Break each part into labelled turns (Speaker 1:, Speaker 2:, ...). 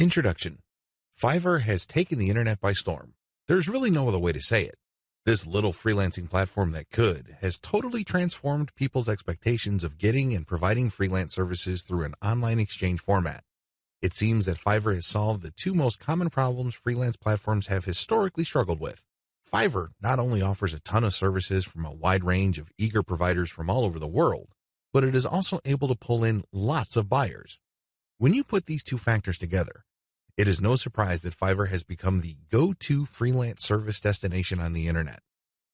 Speaker 1: Introduction. Fiverr has taken the internet by storm. There's really no other way to say it. This little freelancing platform that could has totally transformed people's expectations of getting and providing freelance services through an online exchange format. It seems that Fiverr has solved the two most common problems freelance platforms have historically struggled with. Fiverr not only offers a ton of services from a wide range of eager providers from all over the world, but it is also able to pull in lots of buyers. When you put these two factors together, it is no surprise that Fiverr has become the go-to freelance service destination on the internet.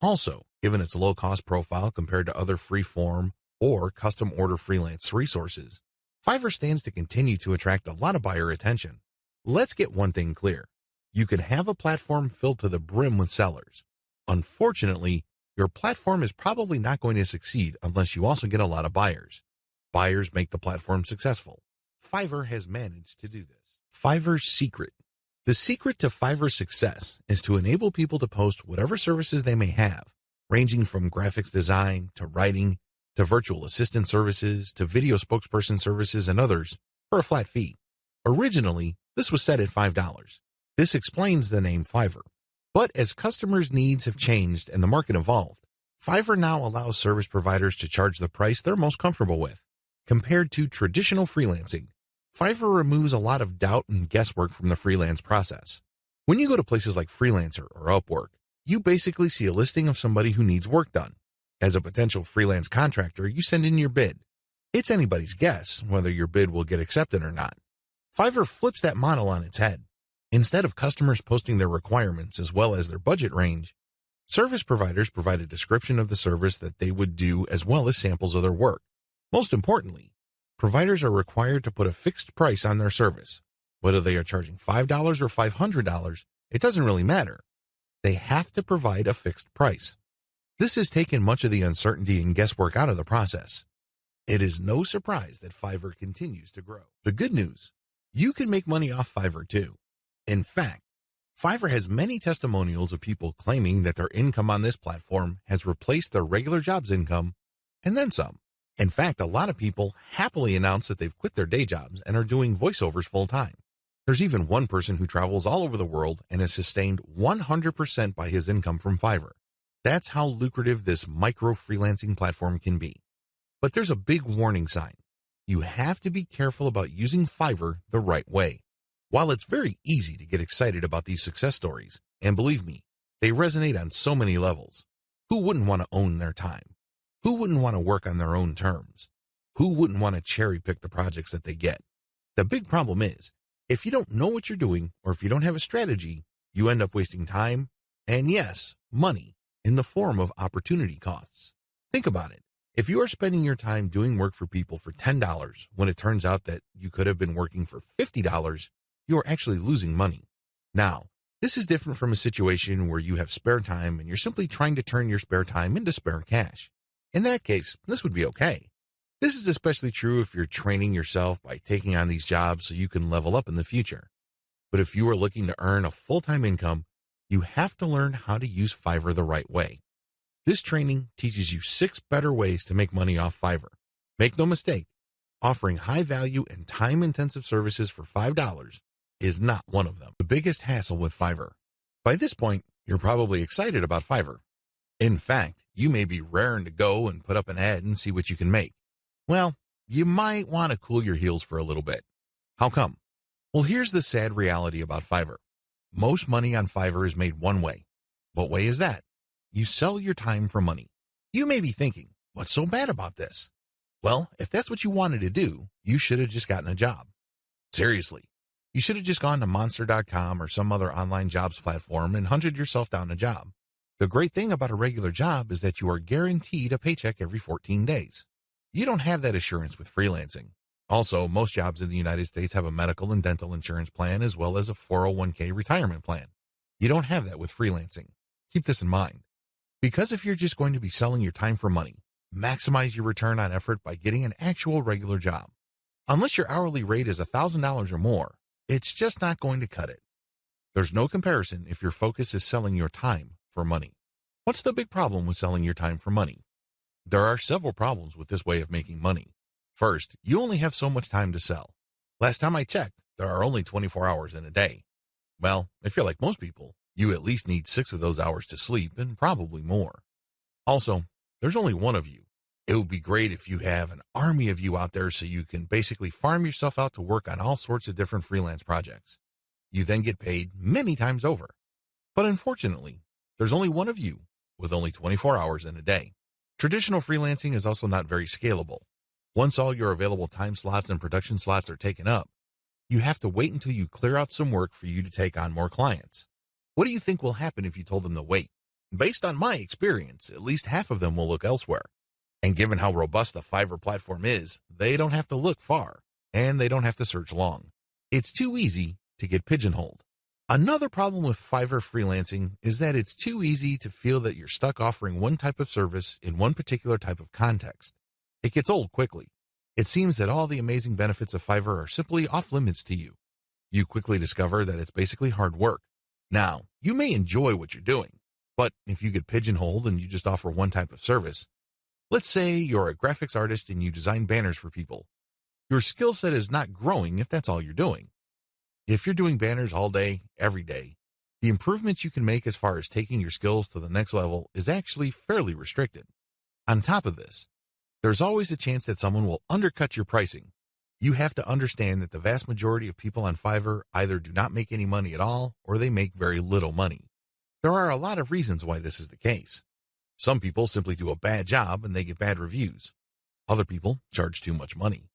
Speaker 1: Also, given its low-cost profile compared to other free-form or custom-order freelance resources, Fiverr stands to continue to attract a lot of buyer attention. Let's get one thing clear. You can have a platform filled to the brim with sellers. Unfortunately, your platform is probably not going to succeed unless you also get a lot of buyers. Buyers make the platform successful. Fiverr has managed to do this. Fiverr's secret. The secret to Fiverr's success is to enable people to post whatever services they may have, ranging from graphics design to writing to virtual assistant services to video spokesperson services and others, for a flat fee. Originally, this was set at $5. This explains the name Fiverr. But as customers' needs have changed and the market evolved, Fiverr now allows service providers to charge the price they're most comfortable with. Compared to traditional freelancing, Fiverr removes a lot of doubt and guesswork from the freelance process. When you go to places like Freelancer or Upwork, you basically see a listing of somebody who needs work done. As a potential freelance contractor, you send in your bid. It's anybody's guess whether your bid will get accepted or not. Fiverr flips that model on its head. Instead of customers posting their requirements as well as their budget range, service providers provide a description of the service that they would do as well as samples of their work. Most importantly, providers are required to put a fixed price on their service. Whether they are charging $5 or $500, it doesn't really matter. They have to provide a fixed price. This has taken much of the uncertainty and guesswork out of the process. It is no surprise that Fiverr continues to grow. The good news, you can make money off Fiverr too. In fact, Fiverr has many testimonials of people claiming that their income on this platform has replaced their regular job's income and then some. In fact, a lot of people happily announce that they've quit their day jobs and are doing voiceovers full-time. There's even one person who travels all over the world and is sustained 100% by his income from Fiverr. That's how lucrative this micro-freelancing platform can be. But there's a big warning sign. You have to be careful about using Fiverr the right way. While it's very easy to get excited about these success stories, and believe me, they resonate on so many levels. Who wouldn't want to own their time? Who wouldn't want to work on their own terms? Who wouldn't want to cherry-pick the projects that they get? The big problem is, if you don't know what you're doing or if you don't have a strategy, you end up wasting time and, yes, money in the form of opportunity costs. Think about it. If you are spending your time doing work for people for $10 when it turns out that you could have been working for $50, you are actually losing money. Now, this is different from a situation where you have spare time and you're simply trying to turn your spare time into spare cash. In that case, this would be okay. This is especially true if you're training yourself by taking on these jobs so you can level up in the future. But if you are looking to earn a full-time income, you have to learn how to use Fiverr the right way. This training teaches you 6 better ways to make money off Fiverr. Make no mistake, offering high-value and time-intensive services for $5 is not one of them. The biggest hassle with Fiverr. By this point, you're probably excited about Fiverr. In fact, you may be raring to go and put up an ad and see what you can make. Well, you might want to cool your heels for a little bit. How come? Well, here's the sad reality about Fiverr. Most money on Fiverr is made one way. What way is that? You sell your time for money. You may be thinking, what's so bad about this? Well, if that's what you wanted to do, you should have just gotten a job. Seriously, you should have just gone to Monster.com or some other online jobs platform and hunted yourself down a job. The great thing about a regular job is that you are guaranteed a paycheck every 14 days. You don't have that assurance with freelancing. Also, most jobs in the United States have a medical and dental insurance plan as well as a 401k retirement plan. You don't have that with freelancing. Keep this in mind. Because if you're just going to be selling your time for money, maximize your return on effort by getting an actual regular job. Unless your hourly rate is $1,000 or more, it's just not going to cut it. There's no comparison if your focus is selling your time for money. What's the big problem with selling your time for money? There are several problems with this way of making money. First, you only have so much time to sell. Last time I checked, there are only 24 hours in a day. Well, if you're like most people, you at least need 6 of those hours to sleep and probably more. Also, there's only one of you. It would be great if you have an army of you out there so you can basically farm yourself out to work on all sorts of different freelance projects. You then get paid many times over. But unfortunately, there's only one of you with only 24 hours in a day. Traditional freelancing is also not very scalable. Once all your available time slots and production slots are taken up, you have to wait until you clear out some work for you to take on more clients. What do you think will happen if you told them to wait? Based on my experience, at least half of them will look elsewhere. And given how robust the Fiverr platform is, they don't have to look far, and they don't have to search long. It's too easy to get pigeonholed. Another problem with Fiverr freelancing is that it's too easy to feel that you're stuck offering one type of service in one particular type of context. It gets old quickly. It seems that all the amazing benefits of Fiverr are simply off limits to you. You quickly discover that it's basically hard work. Now, you may enjoy what you're doing, but if you get pigeonholed and you just offer one type of service, let's say you're a graphics artist and you design banners for people, your skill set is not growing if that's all you're doing. If you're doing banners all day, every day, the improvements you can make as far as taking your skills to the next level is actually fairly restricted. On top of this, there's always a chance that someone will undercut your pricing. You have to understand that the vast majority of people on Fiverr either do not make any money at all or they make very little money. There are a lot of reasons why this is the case. Some people simply do a bad job and they get bad reviews. Other people charge too much money.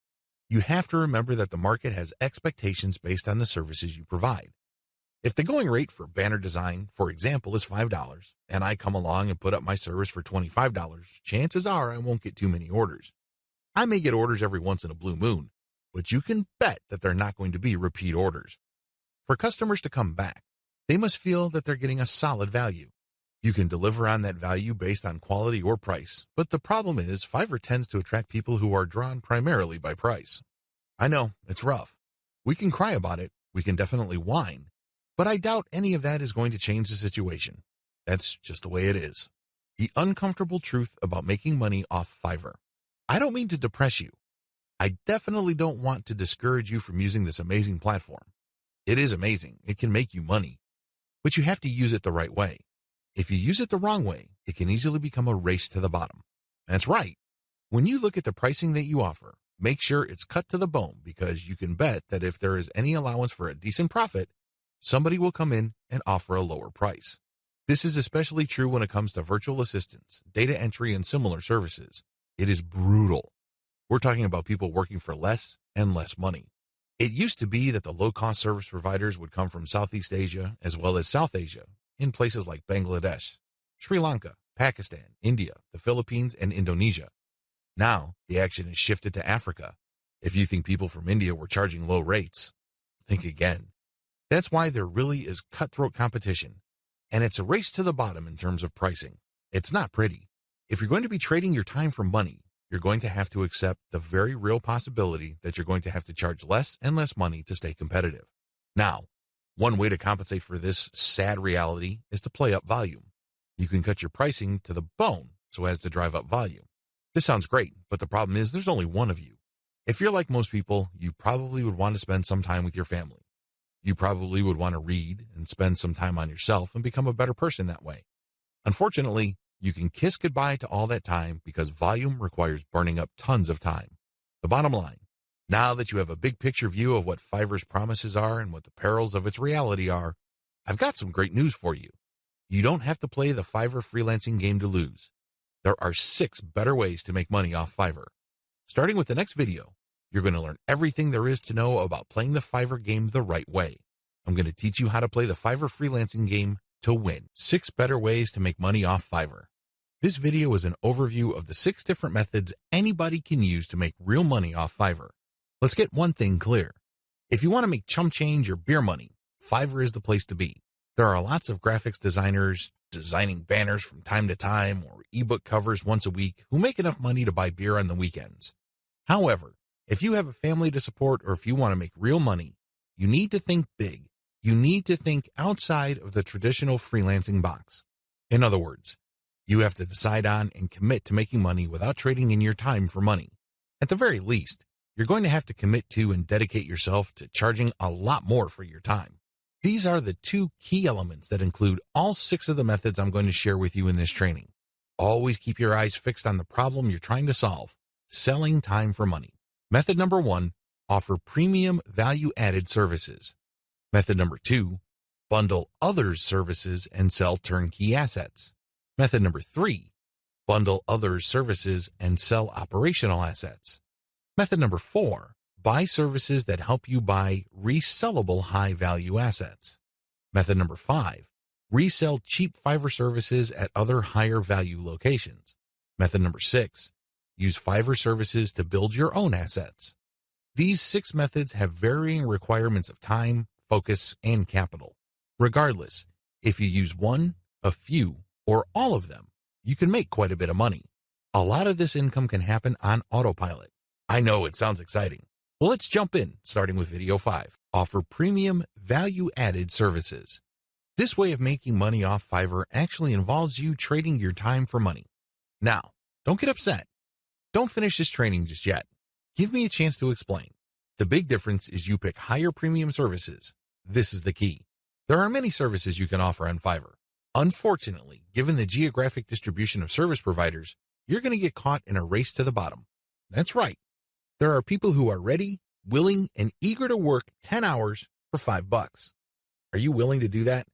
Speaker 1: You have to remember that the market has expectations based on the services you provide. If the going rate for banner design, for example, is $5, and I come along and put up my service for $25, chances are I won't get too many orders. I may get orders every once in a blue moon, but you can bet that they're not going to be repeat orders. For customers to come back, they must feel that they're getting a solid value. You can deliver on that value based on quality or price, but the problem is Fiverr tends to attract people who are drawn primarily by price. I know, it's rough. We can cry about it, we can definitely whine, but I doubt any of that is going to change the situation. That's just the way it is. The uncomfortable truth about making money off Fiverr. I don't mean to depress you. I definitely don't want to discourage you from using this amazing platform. It is amazing, it can make you money, but you have to use it the right way. If you use it the wrong way, it can easily become a race to the bottom. That's right. When you look at the pricing that you offer, make sure it's cut to the bone because you can bet that if there is any allowance for a decent profit, somebody will come in and offer a lower price. This is especially true when it comes to virtual assistants, data entry, and similar services. It is brutal. We're talking about people working for less and less money. It used to be that the low-cost service providers would come from Southeast Asia as well as South Asia, in places like Bangladesh, Sri Lanka, Pakistan, India, the Philippines, and Indonesia. Now, the action has shifted to Africa. If you think people from India were charging low rates, think again. That's why there really is cutthroat competition, and it's a race to the bottom in terms of pricing. It's not pretty. If you're going to be trading your time for money, you're going to have to accept the very real possibility that you're going to have to charge less and less money to stay competitive. Now, one way to compensate for this sad reality is to play up volume. You can cut your pricing to the bone so as to drive up volume. This sounds great, but the problem is there's only one of you. If you're like most people, you probably would want to spend some time with your family. You probably would want to read and spend some time on yourself and become a better person that way. Unfortunately, you can kiss goodbye to all that time because volume requires burning up tons of time. The bottom line, now that you have a big picture view of what Fiverr's promises are and what the perils of its reality are, I've got some great news for you. You don't have to play the Fiverr freelancing game to lose. There are 6 better ways to make money off Fiverr. Starting with the next video, you're going to learn everything there is to know about playing the Fiverr game the right way. I'm going to teach you how to play the Fiverr freelancing game to win. 6 better ways to make money off Fiverr. This video is an overview of the 6 different methods anybody can use to make real money off Fiverr. Let's get one thing clear. If you want to make chump change or beer money, Fiverr is the place to be. There are lots of graphics designers designing banners from time to time or ebook covers once a week who make enough money to buy beer on the weekends. However, if you have a family to support or if you want to make real money, you need to think big. You need to think outside of the traditional freelancing box. In other words, you have to decide on and commit to making money without trading in your time for money. At the very least, you're going to have to commit to and dedicate yourself to charging a lot more for your time. These are the 2 key elements that include all 6 of the methods I'm going to share with you in this training. Always keep your eyes fixed on the problem you're trying to solve, selling time for money. Method number 1, offer premium value-added services. Method number 2, bundle others' services and sell turnkey assets. Method number 3, bundle others' services and sell operational assets. Method number 4, buy services that help you buy resellable high-value assets. Method number 5, resell cheap Fiverr services at other higher-value locations. Method number 6, use Fiverr services to build your own assets. These 6 methods have varying requirements of time, focus, and capital. Regardless, if you use one, a few, or all of them, you can make quite a bit of money. A lot of this income can happen on autopilot. I know it sounds exciting. Well, let's jump in, starting with video 5. Offer premium value-added services. This way of making money off Fiverr actually involves you trading your time for money. Now, don't get upset. Don't finish this training just yet. Give me a chance to explain. The big difference is you pick higher premium services. This is the key. There are many services you can offer on Fiverr. Unfortunately, given the geographic distribution of service providers, you're going to get caught in a race to the bottom. That's right. There are people who are ready, willing, and eager to work 10 hours for $5. Are you willing to do that?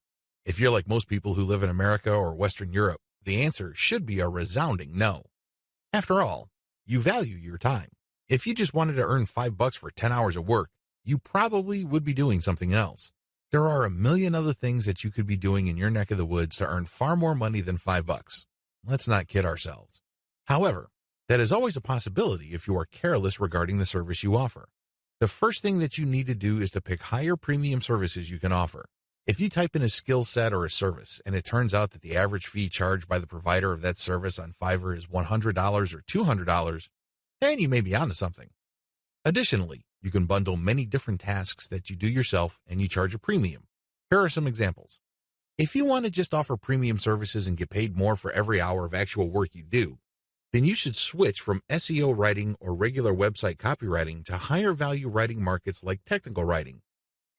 Speaker 1: If you're like most people who live in America or Western Europe, the answer should be a resounding no. After all, you value your time. If you just wanted to earn $5 for 10 hours of work, you probably would be doing something else. There are a million other things that you could be doing in your neck of the woods to earn far more money than $5. Let's not kid ourselves. However, that is always a possibility if you are careless regarding the service you offer. The first thing that you need to do is to pick higher premium services you can offer. If you type in a skill set or a service and it turns out that the average fee charged by the provider of that service on Fiverr is $100 or $200, then you may be onto something. Additionally, you can bundle many different tasks that you do yourself and you charge a premium. Here are some examples. If you want to just offer premium services and get paid more for every hour of actual work you do, then you should switch from SEO writing or regular website copywriting to higher value writing markets like technical writing,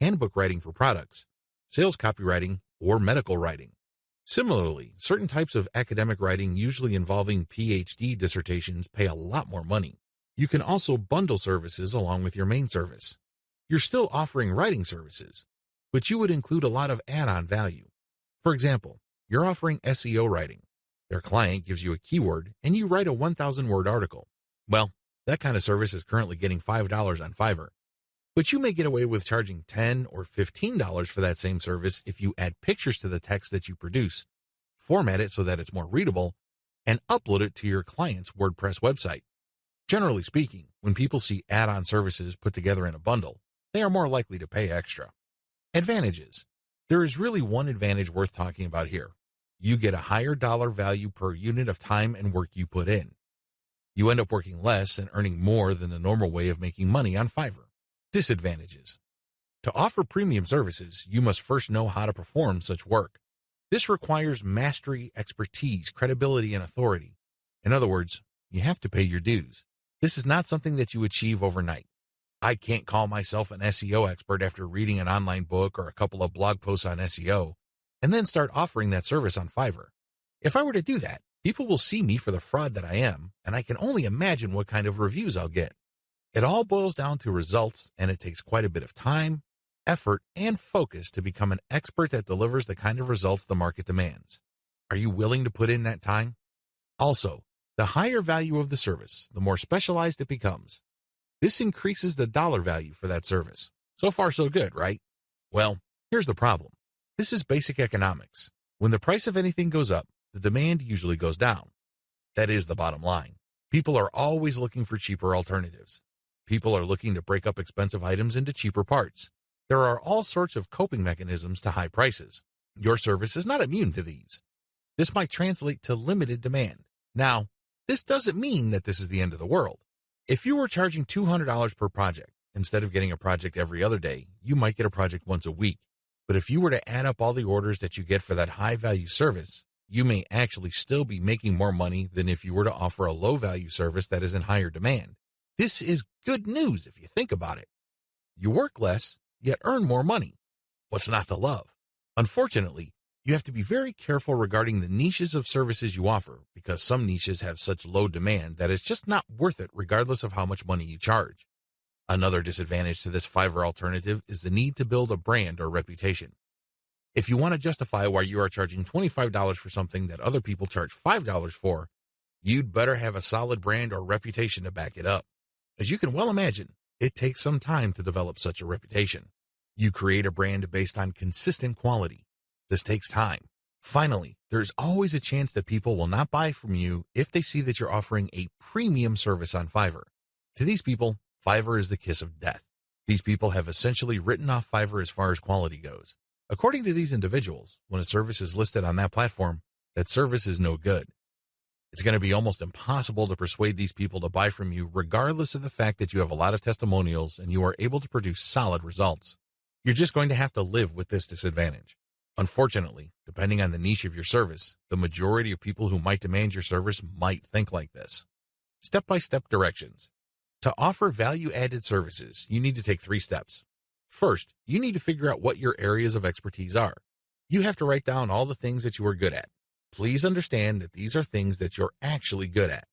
Speaker 1: handbook writing for products, sales copywriting, or medical writing. Similarly, certain types of academic writing usually involving PhD dissertations pay a lot more money. You can also bundle services along with your main service. You're still offering writing services, but you would include a lot of add-on value. For example, you're offering SEO writing. Their client gives you a keyword and you write a 1,000-word article. Well, that kind of service is currently getting $5 on Fiverr. But you may get away with charging $10 or $15 for that same service if you add pictures to the text that you produce, format it so that it's more readable, and upload it to your client's WordPress website. Generally speaking, when people see add-on services put together in a bundle, they are more likely to pay extra. Advantages. There is really one advantage worth talking about here. You get a higher dollar value per unit of time and work you put in. You end up working less and earning more than the normal way of making money on Fiverr. Disadvantages. To offer premium services, you must first know how to perform such work. This requires mastery, expertise, credibility, and authority. In other words, you have to pay your dues. This is not something that you achieve overnight. I can't call myself an SEO expert after reading an online book or a couple of blog posts on SEO, and then start offering that service on Fiverr. If I were to do that, people will see me for the fraud that I am, and I can only imagine what kind of reviews I'll get. It all boils down to results, and it takes quite a bit of time, effort, and focus to become an expert that delivers the kind of results the market demands. Are you willing to put in that time? Also, the higher value of the service, the more specialized it becomes. This increases the dollar value for that service. So far, so good, right? Well, here's the problem. This is basic economics. When the price of anything goes up, the demand usually goes down. That is the bottom line. People are always looking for cheaper alternatives. People are looking to break up expensive items into cheaper parts. There are all sorts of coping mechanisms to high prices. Your service is not immune to these. This might translate to limited demand. Now, this doesn't mean that this is the end of the world. If you were charging $200 per project, instead of getting a project every other day, you might get a project once a week. But if you were to add up all the orders that you get for that high-value service, you may actually still be making more money than if you were to offer a low-value service that is in higher demand. This is good news if you think about it. You work less, yet earn more money. What's not to love? Unfortunately, you have to be very careful regarding the niches of services you offer because some niches have such low demand that it's just not worth it regardless of how much money you charge. Another disadvantage to this Fiverr alternative is the need to build a brand or reputation. If you want to justify why you are charging $25 for something that other people charge $5 for, you'd better have a solid brand or reputation to back it up. As you can well imagine, it takes some time to develop such a reputation. You create a brand based on consistent quality. This takes time. Finally, there's always a chance that people will not buy from you if they see that you're offering a premium service on Fiverr. To these people, Fiverr is the kiss of death. These people have essentially written off Fiverr as far as quality goes. According to these individuals, when a service is listed on that platform, that service is no good. It's going to be almost impossible to persuade these people to buy from you regardless of the fact that you have a lot of testimonials and you are able to produce solid results. You're just going to have to live with this disadvantage. Unfortunately, depending on the niche of your service, the majority of people who might demand your service might think like this. Step-by-step directions. To offer value-added services, you need to take 3 steps. First, you need to figure out what your areas of expertise are. You have to write down all the things that you are good at. Please understand that these are things that you're actually good at.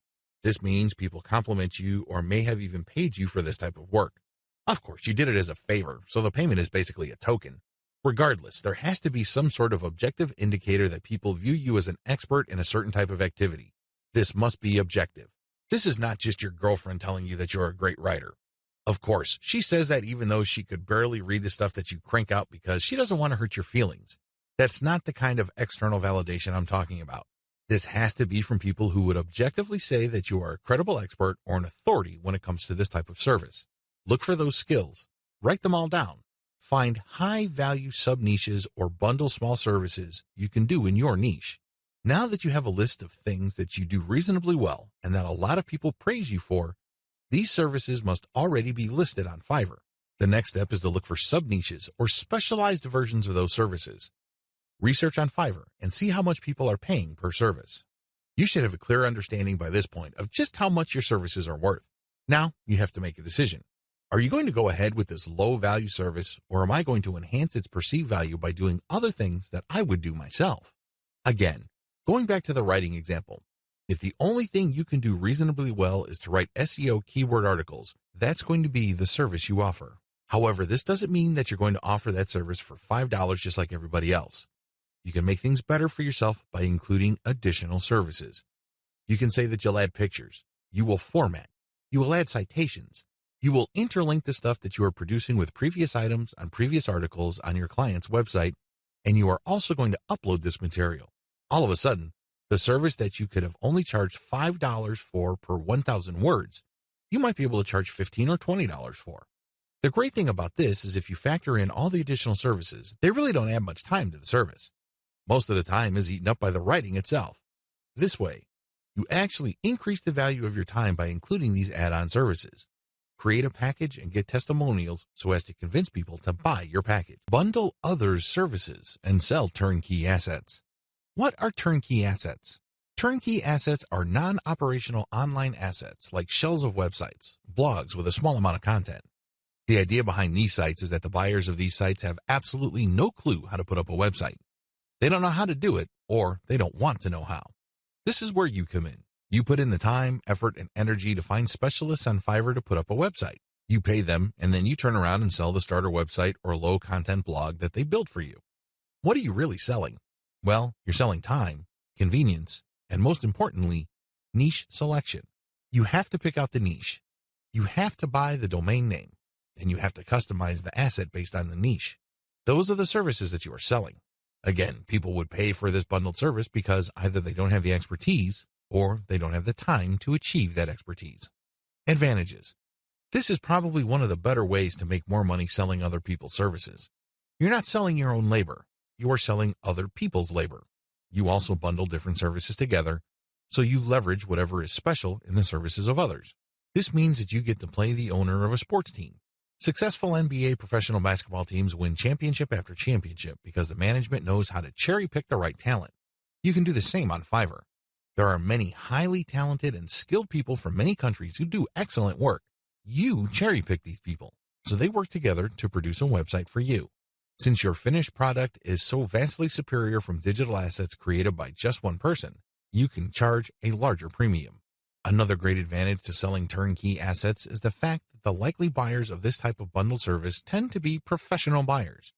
Speaker 1: This means people compliment you or may have even paid you for this type of work. Of course, you did it as a favor, so the payment is basically a token. Regardless, there has to be some sort of objective indicator that people view you as an expert in a certain type of activity. This must be objective. This is not just your girlfriend telling you that you're a great writer. Of course, she says that even though she could barely read the stuff that you crank out because she doesn't want to hurt your feelings. That's not the kind of external validation I'm talking about. This has to be from people who would objectively say that you are a credible expert or an authority when it comes to this type of service. Look for those skills. Write them all down. Find high-value sub-niches or bundle small services you can do in your niche. Now that you have a list of things that you do reasonably well and that a lot of people praise you for, these services must already be listed on Fiverr. The next step is to look for sub-niches or specialized versions of those services. Research on Fiverr and see how much people are paying per service. You should have a clear understanding by this point of just how much your services are worth. Now you have to make a decision. Are you going to go ahead with this low-value service, or am I going to enhance its perceived value by doing other things that I would do myself? Again, going back to the writing example, if the only thing you can do reasonably well is to write SEO keyword articles, that's going to be the service you offer. However, this doesn't mean that you're going to offer that service for $5 just like everybody else. You can make things better for yourself by including additional services. You can say that you'll add pictures, you will format, you will add citations, you will interlink the stuff that you are producing with previous items on previous articles on your client's website, and you are also going to upload this material. All of a sudden, the service that you could have only charged $5 for per 1,000 words, you might be able to charge $15 or $20 for. The great thing about this is if you factor in all the additional services, they really don't add much time to the service. Most of the time is eaten up by the writing itself. This way, you actually increase the value of your time by including these add-on services. Create a package and get testimonials so as to convince people to buy your package. Bundle others' services and sell turnkey assets. What are turnkey assets? Turnkey assets are non-operational online assets like shells of websites, blogs with a small amount of content. The idea behind these sites is that the buyers of these sites have absolutely no clue how to put up a website. They don't know how to do it, or they don't want to know how. This is where you come in. You put in the time, effort, and energy to find specialists on Fiverr to put up a website. You pay them, and then you turn around and sell the starter website or low-content blog that they built for you. What are you really selling? Well, you're selling time, convenience, and most importantly, niche selection. You have to pick out the niche. You have to buy the domain name, and you have to customize the asset based on the niche. Those are the services that you are selling. Again, people would pay for this bundled service because either they don't have the expertise or they don't have the time to achieve that expertise. Advantages. This is probably one of the better ways to make more money selling other people's services. You're not selling your own labor. You are selling other people's labor. You also bundle different services together, so you leverage whatever is special in the services of others. This means that you get to play the owner of a sports team. Successful NBA professional basketball teams win championship after championship because the management knows how to cherry-pick the right talent. You can do the same on Fiverr. There are many highly talented and skilled people from many countries who do excellent work. You cherry pick these people, so they work together to produce a website for you. Since your finished product is so vastly superior from digital assets created by just one person, you can charge a larger premium. Another great advantage to selling turnkey assets is the fact that the likely buyers of this type of bundled service tend to be professional buyers.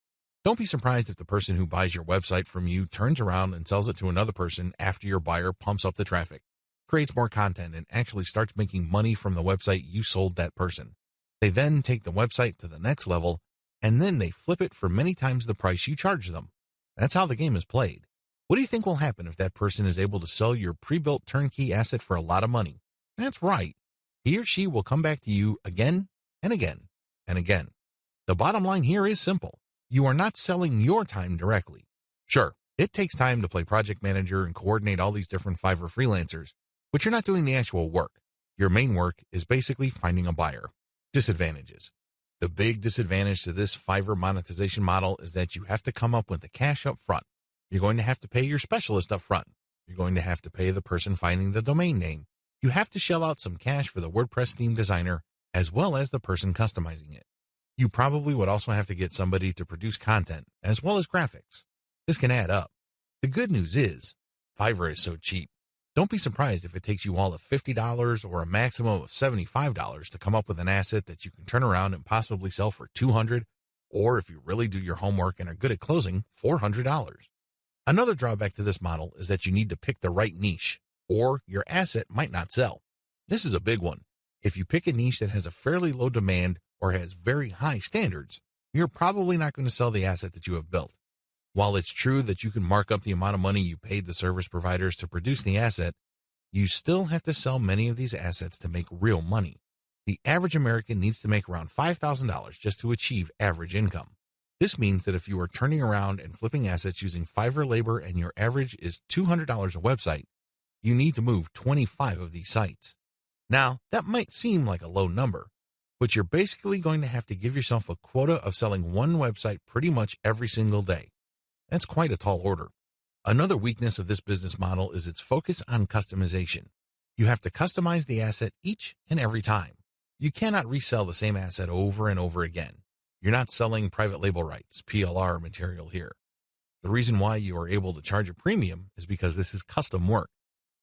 Speaker 1: Don't be surprised if the person who buys your website from you turns around and sells it to another person after your buyer pumps up the traffic, creates more content, and actually starts making money from the website you sold that person. They then take the website to the next level, and then they flip it for many times the price you charge them. That's how the game is played. What do you think will happen if that person is able to sell your pre-built turnkey asset for a lot of money? That's right. He or she will come back to you again and again and again. The bottom line here is simple. You are not selling your time directly. Sure, it takes time to play project manager and coordinate all these different Fiverr freelancers, but you're not doing the actual work. Your main work is basically finding a buyer. Disadvantages. The big disadvantage to this Fiverr monetization model is that you have to come up with the cash up front. You're going to have to pay your specialist up front. You're going to have to pay the person finding the domain name. You have to shell out some cash for the WordPress theme designer, as well as the person customizing it. You probably would also have to get somebody to produce content, as well as graphics. This can add up. The good news is, Fiverr is so cheap. Don't be surprised if it takes you all of $50 or a maximum of $75 to come up with an asset that you can turn around and possibly sell for $200, or if you really do your homework and are good at closing, $400. Another drawback to this model is that you need to pick the right niche, or your asset might not sell. This is a big one. If you pick a niche that has a fairly low demand or has very high standards, you're probably not going to sell the asset that you have built. While it's true that you can mark up the amount of money you paid the service providers to produce the asset, you still have to sell many of these assets to make real money. The average American needs to make around $5,000 just to achieve average income. This means that if you are turning around and flipping assets using Fiverr labor and your average is $200 a website, you need to move 25 of these sites. Now, that might seem like a low number, but you're basically going to have to give yourself a quota of selling one website pretty much every single day. That's quite a tall order. Another weakness of this business model is its focus on customization. You have to customize the asset each and every time. You cannot resell the same asset over and over again. You're not selling private label rights, PLR material here. The reason why you are able to charge a premium is because this is custom work.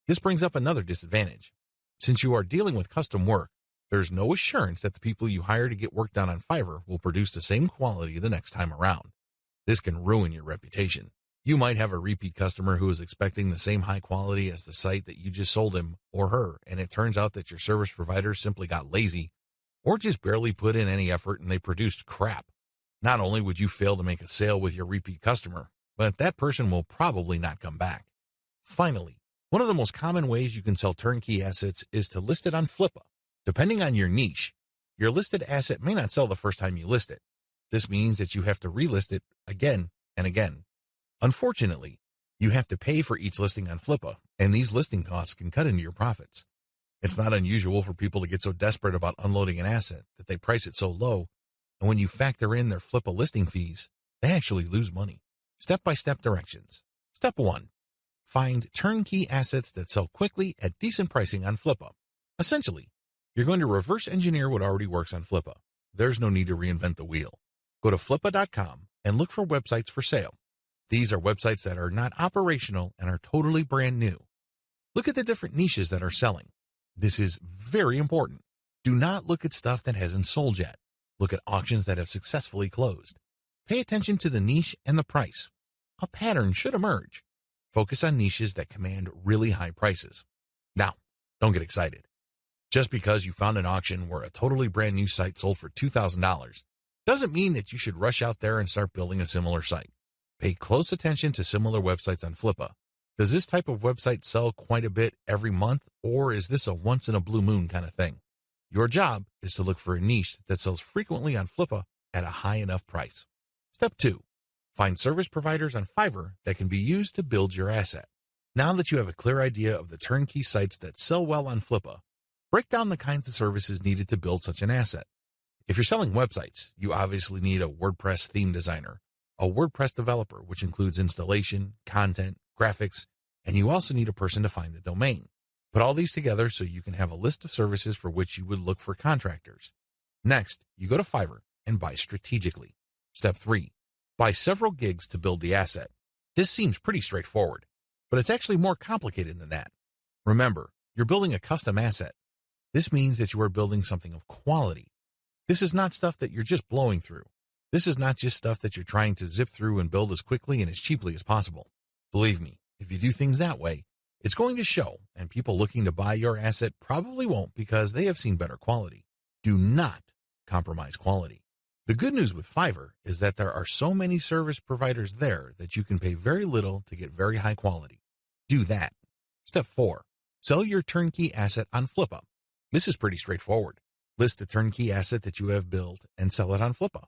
Speaker 1: This brings up another disadvantage. Since you are dealing with custom work, there's no assurance that the people you hire to get work done on Fiverr will produce the same quality the next time around. This can ruin your reputation. You might have a repeat customer who is expecting the same high quality as the site that you just sold him or her, and it turns out that your service provider simply got lazy or just barely put in any effort and they produced crap. Not only would you fail to make a sale with your repeat customer, but that person will probably not come back. Finally, one of the most common ways you can sell turnkey assets is to list it on Flippa. Depending on your niche, your listed asset may not sell the first time you list it. This means that you have to relist it again and again. Unfortunately, you have to pay for each listing on Flippa, and these listing costs can cut into your profits. It's not unusual for people to get so desperate about unloading an asset that they price it so low, and when you factor in their Flippa listing fees, they actually lose money. Step-by-step directions. Step 1. Find turnkey assets that sell quickly at decent pricing on Flippa. Essentially, you're going to reverse engineer what already works on Flippa. There's no need to reinvent the wheel. Go to flippa.com and look for websites for sale. These are websites that are not operational and are totally brand new. Look at the different niches that are selling. This is very important. Do not look at stuff that hasn't sold yet. Look at auctions that have successfully closed. Pay attention to the niche and the price. A pattern should emerge. Focus on niches that command really high prices. Now, don't get excited. Just because you found an auction where a totally brand new site sold for $2,000 doesn't mean that you should rush out there and start building a similar site. Pay close attention to similar websites on Flippa. Does this type of website sell quite a bit every month, or is this a once-in-a-blue-moon kind of thing? Your job is to look for a niche that sells frequently on Flippa at a high enough price. Step 2. Find service providers on Fiverr that can be used to build your asset. Now that you have a clear idea of the turnkey sites that sell well on Flippa, break down the kinds of services needed to build such an asset. If you're selling websites, you obviously need a WordPress theme designer, a WordPress developer, which includes installation, content, graphics, And you also need a person to find the domain. Put all these together so you can have a list of services for which you would look for contractors. Next, you go to Fiverr and buy strategically. Step 3. Buy several gigs to build the asset. This seems pretty straightforward, but it's actually more complicated than that. Remember, you're building a custom asset. This means that you are building something of quality. This is not stuff that you're just blowing through. This is not just stuff that you're trying to zip through and build as quickly and as cheaply as possible. Believe me, if you do things that way, it's going to show, and people looking to buy your asset probably won't because they have seen better quality. Do not compromise quality. The good news with Fiverr is that there are so many service providers there that you can pay very little to get very high quality. Do that. Step 4. Sell your turnkey asset on Flippa. This is pretty straightforward. List the turnkey asset that you have built and sell it on Flippa.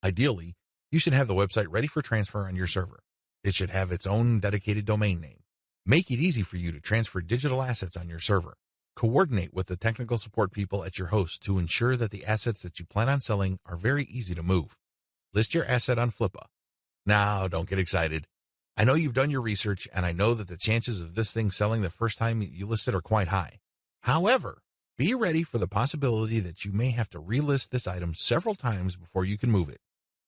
Speaker 1: Ideally, you should have the website ready for transfer on your server. It should have its own dedicated domain name. Make it easy for you to transfer digital assets on your server. Coordinate with the technical support people at your host to ensure that the assets that you plan on selling are very easy to move. List your asset on Flippa. Now, don't get excited. I know you've done your research, and I know that the chances of this thing selling the first time you list it are quite high. However, be ready for the possibility that you may have to relist this item several times before you can move it.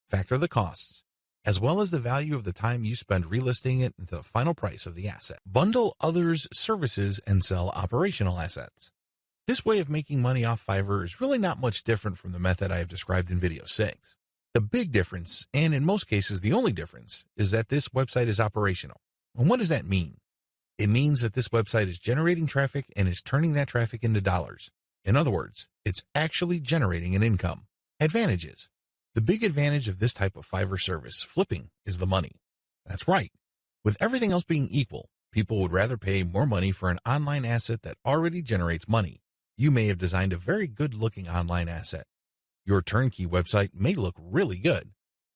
Speaker 1: Factor the costs, as well as the value of the time you spend relisting it into the final price of the asset. Bundle others' services and sell operational assets. This way of making money off Fiverr is really not much different from the method I have described in video 6. The big difference, and in most cases the only difference, is that this website is operational. And what does that mean? It means that this website is generating traffic and is turning that traffic into dollars. In other words, it's actually generating an income. Advantages. The big advantage of this type of Fiverr service, flipping, is the money. That's right. With everything else being equal, people would rather pay more money for an online asset that already generates money. You may have designed a very good-looking online asset. Your turnkey website may look really good.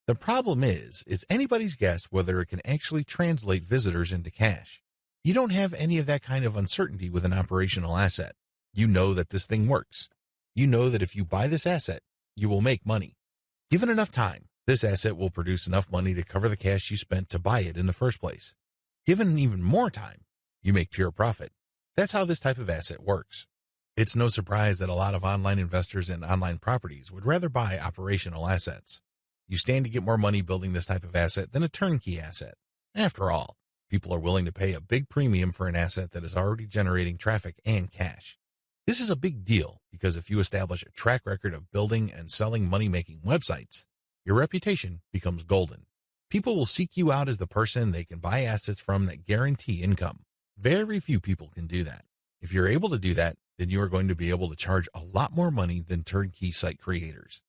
Speaker 1: The problem is, it's anybody's guess whether it can actually translate visitors into cash. You don't have any of that kind of uncertainty with an operational asset. You know that this thing works. You know that if you buy this asset, you will make money. Given enough time, this asset will produce enough money to cover the cash you spent to buy it in the first place. Given even more time, you make pure profit. That's how this type of asset works. It's no surprise that a lot of online investors in online properties would rather buy operational assets. You stand to get more money building this type of asset than a turnkey asset. After all, people are willing to pay a big premium for an asset that is already generating traffic and cash. This is a big deal because if you establish a track record of building and selling money-making websites, your reputation becomes golden. People will seek you out as the person they can buy assets from that guarantee income. Very few people can do that. If you're able to do that, then you are going to be able to charge a lot more money than turnkey site creators.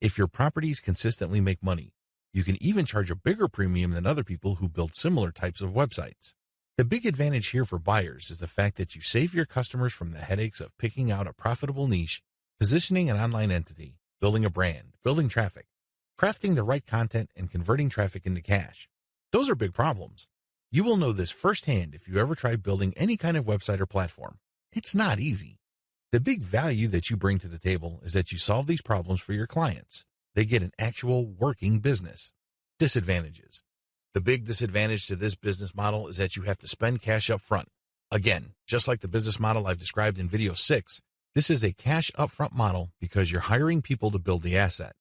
Speaker 1: If your properties consistently make money, you can even charge a bigger premium than other people who build similar types of websites. The big advantage here for buyers is the fact that you save your customers from the headaches of picking out a profitable niche, positioning an online entity, building a brand, building traffic, crafting the right content, and converting traffic into cash. Those are big problems. You will know this firsthand if you ever try building any kind of website or platform. It's not easy. The big value that you bring to the table is that you solve these problems for your clients. They get an actual working business. Disadvantages. The big disadvantage to this business model is that you have to spend cash up front. Again, just like the business model I've described in video 6, this is a cash upfront model because you're hiring people to build the asset.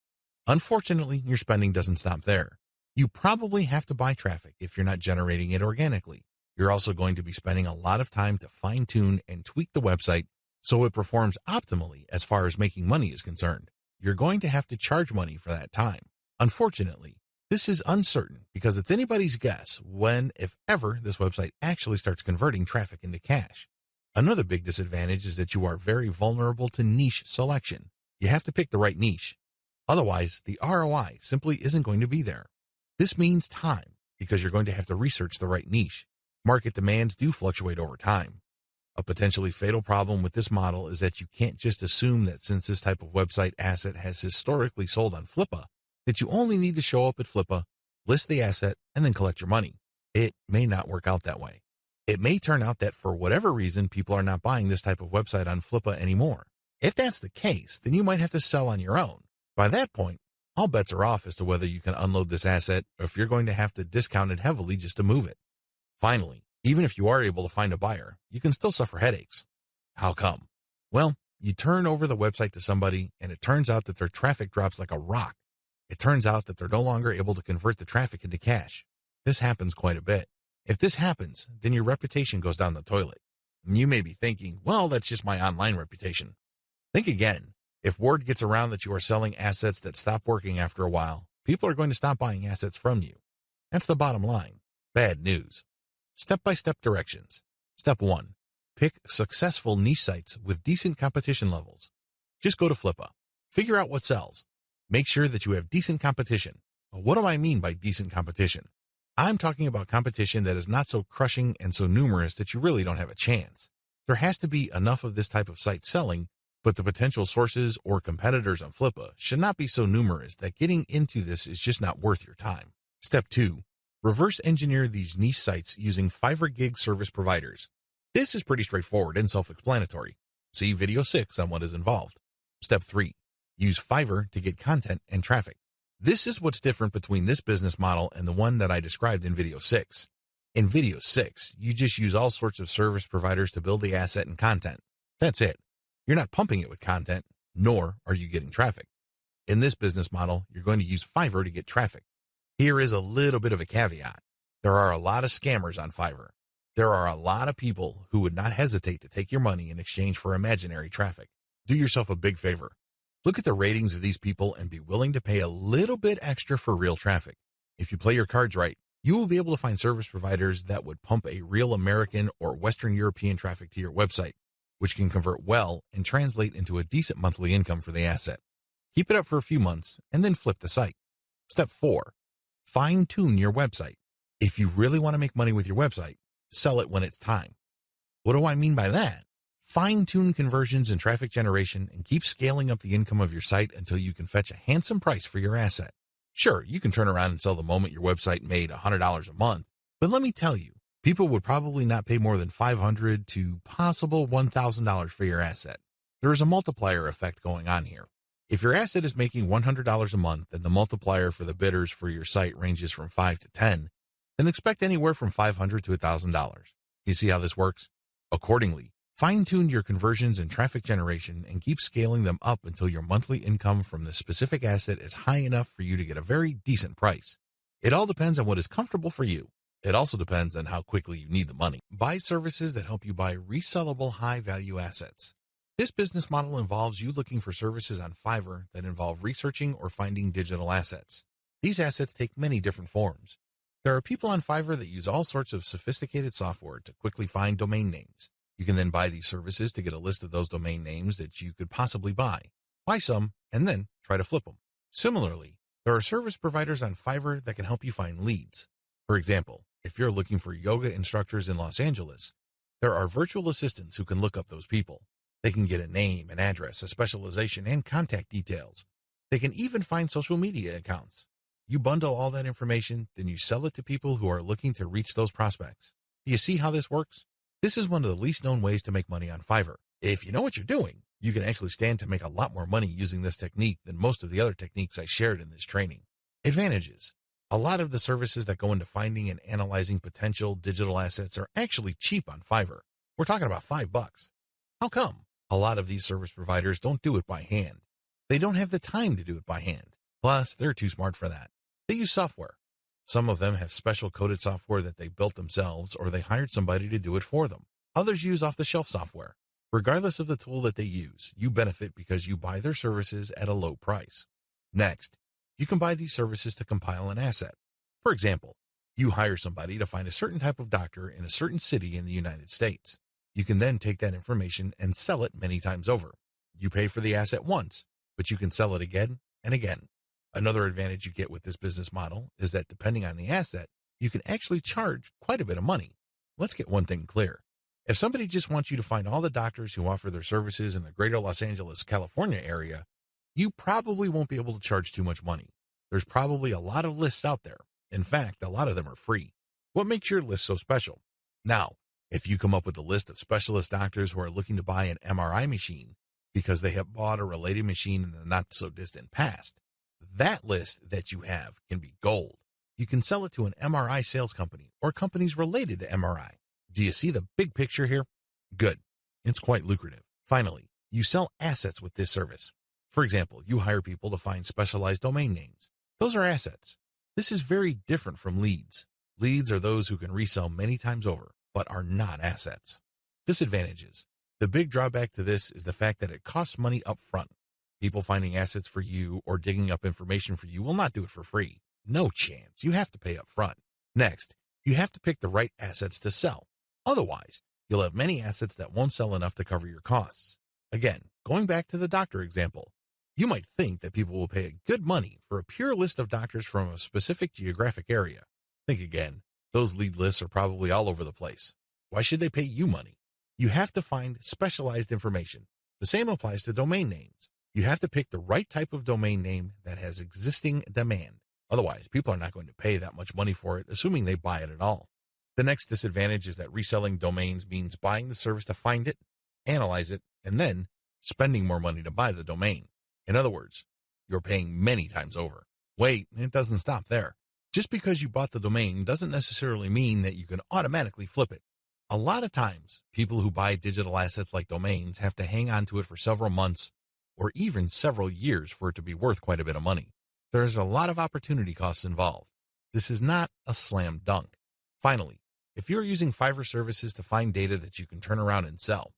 Speaker 1: Unfortunately, your spending doesn't stop there. You probably have to buy traffic if you're not generating it organically. You're also going to be spending a lot of time to fine-tune and tweak the website so it performs optimally as far as making money is concerned. You're going to have to charge money for that time. Unfortunately, this is uncertain because it's anybody's guess when, if ever, this website actually starts converting traffic into cash. Another big disadvantage is that you are very vulnerable to niche selection. You have to pick the right niche. Otherwise, the ROI simply isn't going to be there. This means time because you're going to have to research the right niche. Market demands do fluctuate over time. A potentially fatal problem with this model is that you can't just assume that since this type of website asset has historically sold on Flippa, that you only need to show up at Flippa, list the asset, and then collect your money. It may not work out that way. It may turn out that for whatever reason, people are not buying this type of website on Flippa anymore. If that's the case, then you might have to sell on your own. By that point, all bets are off as to whether you can unload this asset or if you're going to have to discount it heavily just to move it. Finally, Even if you are able to find a buyer, you can still suffer headaches. How come? Well, you turn over the website to somebody and it turns out that their traffic drops like a rock. It turns out that they're no longer able to convert the traffic into cash. This happens quite a bit. If this happens, then your reputation goes down the toilet. And you may be thinking, well, that's just my online reputation. Think again. If word gets around that you are selling assets that stop working after a while, people are going to stop buying assets from you. That's the bottom line. Bad news. Step-by-step directions. Step 1. Pick successful niche sites with decent competition levels. Just go to Flippa. Figure out what sells. Make sure that you have decent competition. What do I mean by decent competition? I'm talking about competition that is not so crushing and so numerous that you really don't have a chance. There has to be enough of this type of site selling, but the potential sources or competitors on Flippa should not be so numerous that getting into this is just not worth your time. Step 2. Reverse engineer these niche sites using Fiverr gig service providers. This is pretty straightforward and self-explanatory. See video 6 on what is involved. Step 3. Use Fiverr to get content and traffic. This is what's different between this business model and the one that I described in video 6. In video 6, you just use all sorts of service providers to build the asset and content. That's it. You're not pumping it with content, nor are you getting traffic. In this business model, you're going to use Fiverr to get traffic. Here is a little bit of a caveat. There are a lot of scammers on Fiverr. There are a lot of people who would not hesitate to take your money in exchange for imaginary traffic. Do yourself a big favor. Look at the ratings of these people and be willing to pay a little bit extra for real traffic. If you play your cards right, you will be able to find service providers that would pump a real American or Western European traffic to your website, which can convert well and translate into a decent monthly income for the asset. Keep it up for a few months and then flip the site. Step 4. Fine-tune your website. If you really want to make money with your website, sell it when it's time. What do I mean by that? Fine-tune conversions and traffic generation and keep scaling up the income of your site until you can fetch a handsome price for your asset. Sure, you can turn around and sell the moment your website made $100 a month, but let me tell you, people would probably not pay more than $500 to possible $1,000 for your asset. There is a multiplier effect going on here. If your asset is making $100 a month and the multiplier for the bidders for your site ranges from 5 to 10, then expect anywhere from $500 to $1,000. You see how this works? Accordingly, fine-tune your conversions and traffic generation and keep scaling them up until your monthly income from the specific asset is high enough for you to get a very decent price. It all depends on what is comfortable for you. It also depends on how quickly you need the money. Buy services that help you buy resellable high-value assets. This business model involves you looking for services on Fiverr that involve researching or finding digital assets. These assets take many different forms. There are people on Fiverr that use all sorts of sophisticated software to quickly find domain names. You can then buy these services to get a list of those domain names that you could possibly buy. Buy some, and then try to flip them. Similarly, there are service providers on Fiverr that can help you find leads. For example, if you're looking for yoga instructors in Los Angeles, there are virtual assistants who can look up those people. They can get a name, an address, a specialization, and contact details. They can even find social media accounts. You bundle all that information, then you sell it to people who are looking to reach those prospects. Do you see how this works? This is one of the least known ways to make money on Fiverr. If you know what you're doing, you can actually stand to make a lot more money using this technique than most of the other techniques I shared in this training. Advantages. A lot of the services that go into finding and analyzing potential digital assets are actually cheap on Fiverr. We're talking about $5. How come? A lot of these service providers don't do it by hand. They don't have the time to do it by hand. Plus, they're too smart for that. They use software. Some of them have special coded software that they built themselves or they hired somebody to do it for them. Others use off-the-shelf software. Regardless of the tool that they use, you benefit because you buy their services at a low price. Next, you can buy these services to compile an asset. For example, you hire somebody to find a certain type of doctor in a certain city in the United States. You can then take that information and sell it many times over. You pay for the asset once, but you can sell it again and again. Another advantage you get with this business model is that depending on the asset, you can actually charge quite a bit of money. Let's get one thing clear. If somebody just wants you to find all the doctors who offer their services in the greater Los Angeles, California area, you probably won't be able to charge too much money. There's probably a lot of lists out there. In fact, a lot of them are free. What makes your list so special? Now, if you come up with a list of specialist doctors who are looking to buy an MRI machine because they have bought a related machine in the not-so-distant past, that list that you have can be gold. You can sell it to an MRI sales company or companies related to MRI. Do you see the big picture here? Good. It's quite lucrative. Finally, you sell assets with this service. For example, you hire people to find specialized domain names. Those are assets. This is very different from leads. Leads are those who can resell many times over, but are not assets. Disadvantages. The big drawback to this is the fact that it costs money up front. People finding assets for you or digging up information for you will not do it for free. No chance. You have to pay up front. Next, you have to pick the right assets to sell. Otherwise, you'll have many assets that won't sell enough to cover your costs. Again, going back to the doctor example, you might think that people will pay good money for a pure list of doctors from a specific geographic area. Think again. Those lead lists are probably all over the place. Why should they pay you money? You have to find specialized information. The same applies to domain names. You have to pick the right type of domain name that has existing demand. Otherwise, people are not going to pay that much money for it, assuming they buy it at all. The next disadvantage is that reselling domains means buying the service to find it, analyze it, and then spending more money to buy the domain. In other words, you're paying many times over. Wait, it doesn't stop there. Just because you bought the domain doesn't necessarily mean that you can automatically flip it. A lot of times, people who buy digital assets like domains have to hang on to it for several months or even several years for it to be worth quite a bit of money. There's a lot of opportunity costs involved. This is not a slam dunk. Finally, if you're using Fiverr services to find data that you can turn around and sell,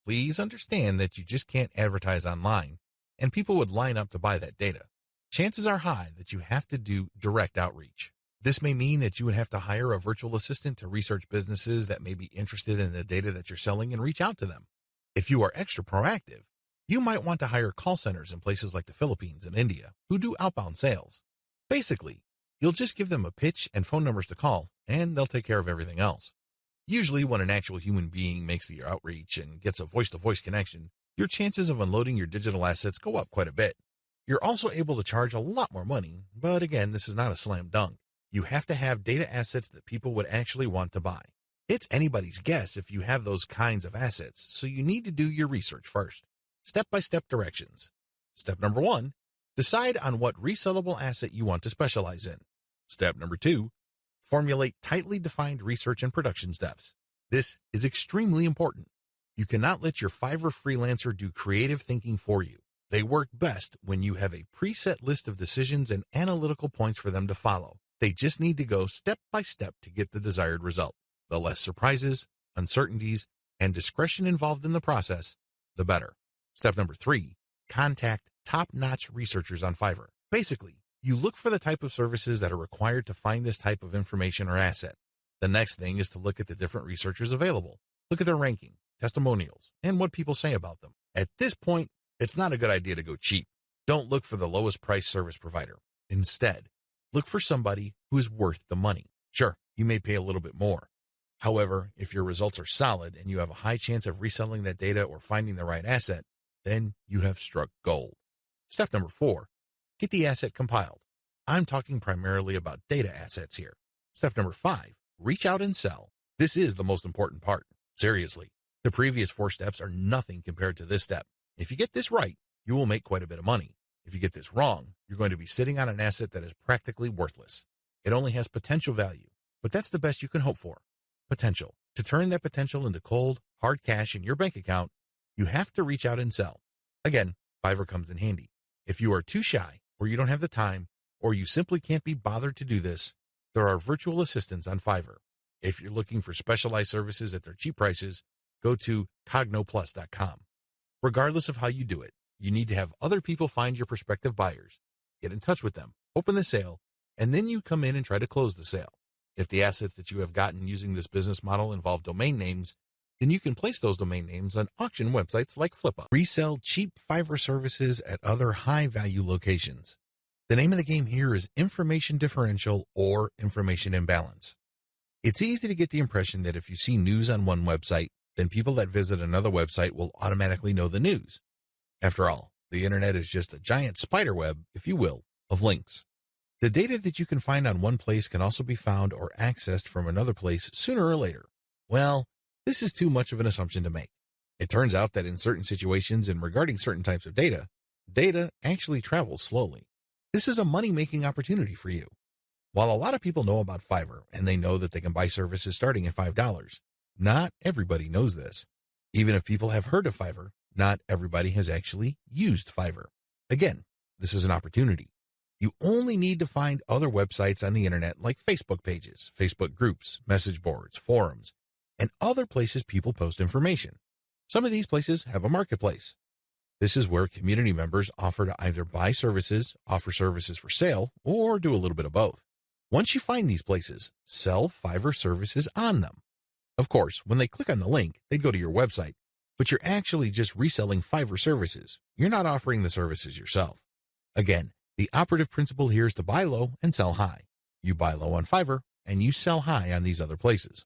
Speaker 1: please understand that you just can't advertise online, and people would line up to buy that data. Chances are high that you have to do direct outreach. This may mean that you would have to hire a virtual assistant to research businesses that may be interested in the data that you're selling and reach out to them. If you are extra proactive, you might want to hire call centers in places like the Philippines and India who do outbound sales. Basically, you'll just give them a pitch and phone numbers to call, and they'll take care of everything else. Usually, when an actual human being makes the outreach and gets a voice-to-voice connection, your chances of unloading your digital assets go up quite a bit. You're also able to charge a lot more money, but again, this is not a slam dunk. You have to have data assets that people would actually want to buy. It's anybody's guess if you have those kinds of assets, so you need to do your research first. Step-by-step directions. Step number 1, decide on what resellable asset you want to specialize in. Step number 2, formulate tightly defined research and production steps. This is extremely important. You cannot let your Fiverr freelancer do creative thinking for you. They work best when you have a preset list of decisions and analytical points for them to follow. They just need to go step by step to get the desired result. The less surprises, uncertainties, and discretion involved in the process, the better. Step number 3, contact top-notch researchers on Fiverr. Basically, you look for the type of services that are required to find this type of information or asset. The next thing is to look at the different researchers available. Look at their ranking, testimonials, and what people say about them. At this point, it's not a good idea to go cheap. Don't look for the lowest price service provider. Instead, look for somebody who is worth the money. Sure, you may pay a little bit more. However, if your results are solid and you have a high chance of reselling that data or finding the right asset, then you have struck gold. Step number 4, get the asset compiled. I'm talking primarily about data assets here. Step number 5, reach out and sell. This is the most important part. Seriously, the previous 4 steps are nothing compared to this step. If you get this right, you will make quite a bit of money. If you get this wrong, you're going to be sitting on an asset that is practically worthless. It only has potential value, but that's the best you can hope for. Potential. To turn that potential into cold, hard cash in your bank account, you have to reach out and sell. Again, Fiverr comes in handy. If you are too shy, or you don't have the time, or you simply can't be bothered to do this, there are virtual assistants on Fiverr. If you're looking for specialized services at their cheap prices, go to cognoplus.com. Regardless of how you do it, you need to have other people find your prospective buyers, get in touch with them, open the sale, and then you come in and try to close the sale. If the assets that you have gotten using this business model involve domain names, then you can place those domain names on auction websites like FlipUp. Resell cheap Fiverr services at other high-value locations. The name of the game here is information differential or information imbalance. It's easy to get the impression that if you see news on one website, then people that visit another website will automatically know the news. After all, the internet is just a giant spider web, if you will, of links. The data that you can find on one place can also be found or accessed from another place sooner or later. Well, this is too much of an assumption to make. It turns out that in certain situations and regarding certain types of data, data actually travels slowly. This is a money-making opportunity for you. While a lot of people know about Fiverr and they know that they can buy services starting at $5, Not everybody knows this. Even if people have heard of Fiverr, not everybody has actually used Fiverr. Again, this is an opportunity. You only need to find other websites on the internet like Facebook pages, Facebook groups, message boards, forums, and other places people post information. Some of these places have a marketplace. This is where community members offer to either buy services, offer services for sale, or do a little bit of both. Once you find these places, sell Fiverr services on them. Of course, when they click on the link, they go to your website, but you're actually just reselling Fiverr services. You're not offering the services yourself. Again, the operative principle here is to buy low and sell high. You buy low on Fiverr, and you sell high on these other places.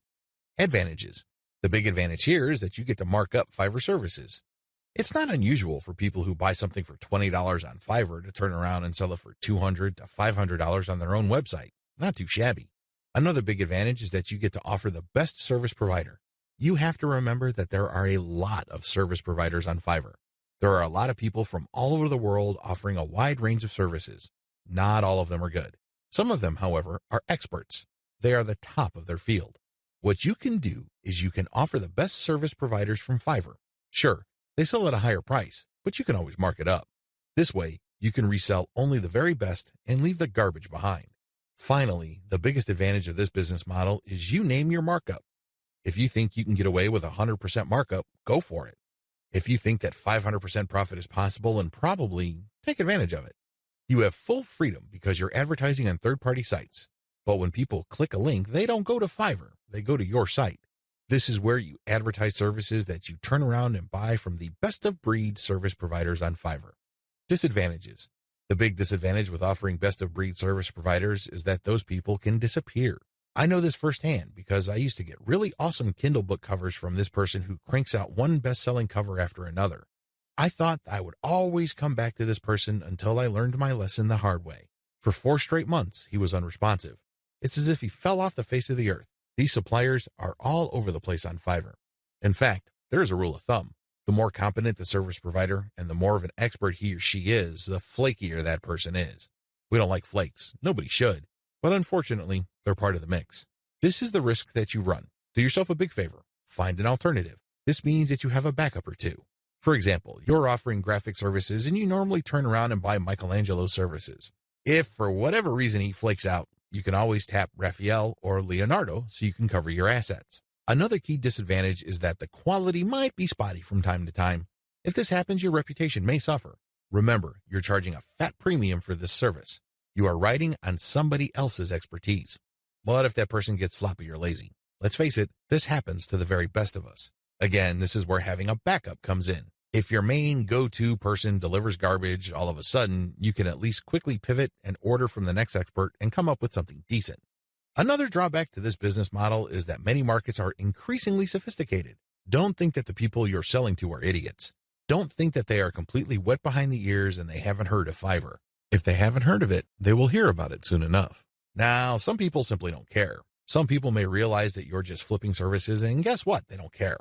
Speaker 1: Advantages. The big advantage here is that you get to mark up Fiverr services. It's not unusual for people who buy something for $20 on Fiverr to turn around and sell it for $200 to $500 on their own website. Not too shabby. Another big advantage is that you get to offer the best service provider. You have to remember that there are a lot of service providers on Fiverr. There are a lot of people from all over the world offering a wide range of services. Not all of them are good. Some of them, however, are experts. They are the top of their field. What you can do is you can offer the best service providers from Fiverr. Sure, they sell at a higher price, but you can always mark it up. This way, you can resell only the very best and leave the garbage behind. Finally, the biggest advantage of this business model is you name your markup. If you think you can get away with 100% markup, go for it. If you think that 500% profit is possible, and probably, take advantage of it. You have full freedom because you're advertising on third-party sites. But when people click a link, they don't go to Fiverr, they go to your site. This is where you advertise services that you turn around and buy from the best-of-breed service providers on Fiverr. Disadvantages. The big disadvantage with offering best-of-breed service providers is that those people can disappear. I know this firsthand because I used to get really awesome Kindle book covers from this person who cranks out one best-selling cover after another. I thought I would always come back to this person until I learned my lesson the hard way. For 4 straight months, he was unresponsive. It's as if he fell off the face of the earth. These suppliers are all over the place on Fiverr. In fact, there is a rule of thumb. The more competent the service provider and the more of an expert he or she is, the flakier that person is. We don't like flakes. Nobody should. But unfortunately, they're part of the mix. This is the risk that you run. Do yourself a big favor. Find an alternative. This means that you have a backup or two. For example, you're offering graphic services and you normally turn around and buy Michelangelo's services. If for whatever reason he flakes out, you can always tap Raphael or Leonardo so you can cover your assets. Another key disadvantage is that the quality might be spotty from time to time. If this happens, your reputation may suffer. Remember, you're charging a fat premium for this service. You are riding on somebody else's expertise. But if that person gets sloppy or lazy, let's face it, this happens to the very best of us. Again, this is where having a backup comes in. If your main go-to person delivers garbage, all of a sudden, you can at least quickly pivot and order from the next expert and come up with something decent. Another drawback to this business model is that many markets are increasingly sophisticated. Don't think that the people you're selling to are idiots. Don't think that they are completely wet behind the ears and they haven't heard of Fiverr. If they haven't heard of it, they will hear about it soon enough. Now, some people simply don't care. Some people may realize that you're just flipping services, and guess what? They don't care.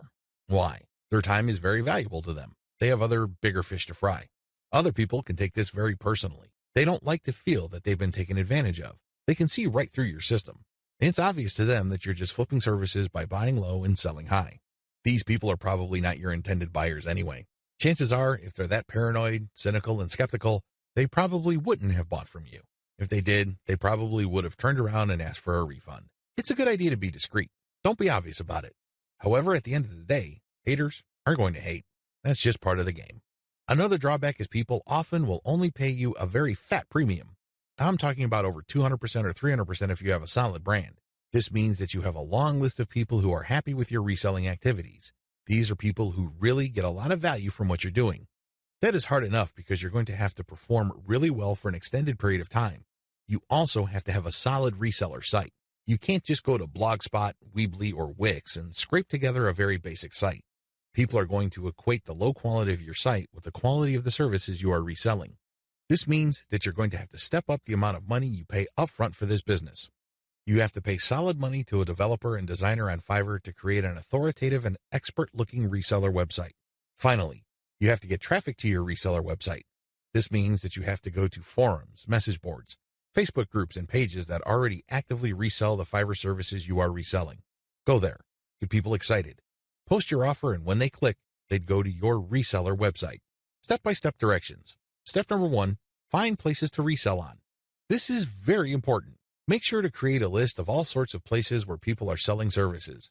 Speaker 1: Why? Their time is very valuable to them. They have other bigger fish to fry. Other people can take this very personally. They don't like to feel that they've been taken advantage of. They can see right through your system. It's obvious to them that you're just flipping services by buying low and selling high. These people are probably not your intended buyers anyway. Chances are, if they're that paranoid, cynical, and skeptical, they probably wouldn't have bought from you. If they did, they probably would have turned around and asked for a refund. It's a good idea to be discreet. Don't be obvious about it. However, at the end of the day, haters are going to hate. That's just part of the game. Another drawback is people often will only pay you a very fat premium. I'm talking about over 200% or 300% if you have a solid brand. This means that you have a long list of people who are happy with your reselling activities. These are people who really get a lot of value from what you're doing. That is hard enough because you're going to have to perform really well for an extended period of time. You also have to have a solid reseller site. You can't just go to Blogspot, Weebly, or Wix and scrape together a very basic site. People are going to equate the low quality of your site with the quality of the services you are reselling. This means that you're going to have to step up the amount of money you pay upfront for this business. You have to pay solid money to a developer and designer on Fiverr to create an authoritative and expert-looking reseller website. Finally, you have to get traffic to your reseller website. This means that you have to go to forums, message boards, Facebook groups, and pages that already actively resell the Fiverr services you are reselling. Go there. Get people excited. Post your offer, and when they click, they'd go to your reseller website. Step-by-step directions. Step number 1, find places to resell on. This is very important. Make sure to create a list of all sorts of places where people are selling services.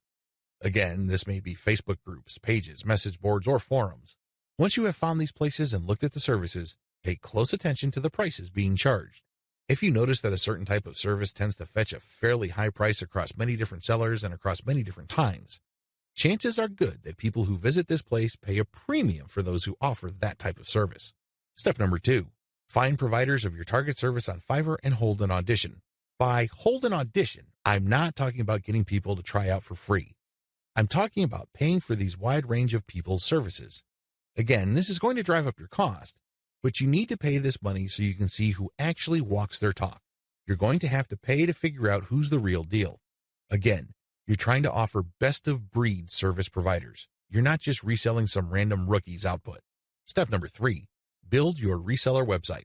Speaker 1: Again, this may be Facebook groups, pages, message boards, or forums. Once you have found these places and looked at the services, pay close attention to the prices being charged. If you notice that a certain type of service tends to fetch a fairly high price across many different sellers and across many different times, chances are good that people who visit this place pay a premium for those who offer that type of service. Step number 2, find providers of your target service on Fiverr and hold an audition. By hold an audition, I'm not talking about getting people to try out for free. I'm talking about paying for these wide range of people's services. Again, this is going to drive up your cost, but you need to pay this money so you can see who actually walks their talk. You're going to have to pay to figure out who's the real deal. Again, you're trying to offer best-of-breed service providers. You're not just reselling some random rookie's output. Step number 3, build your reseller website.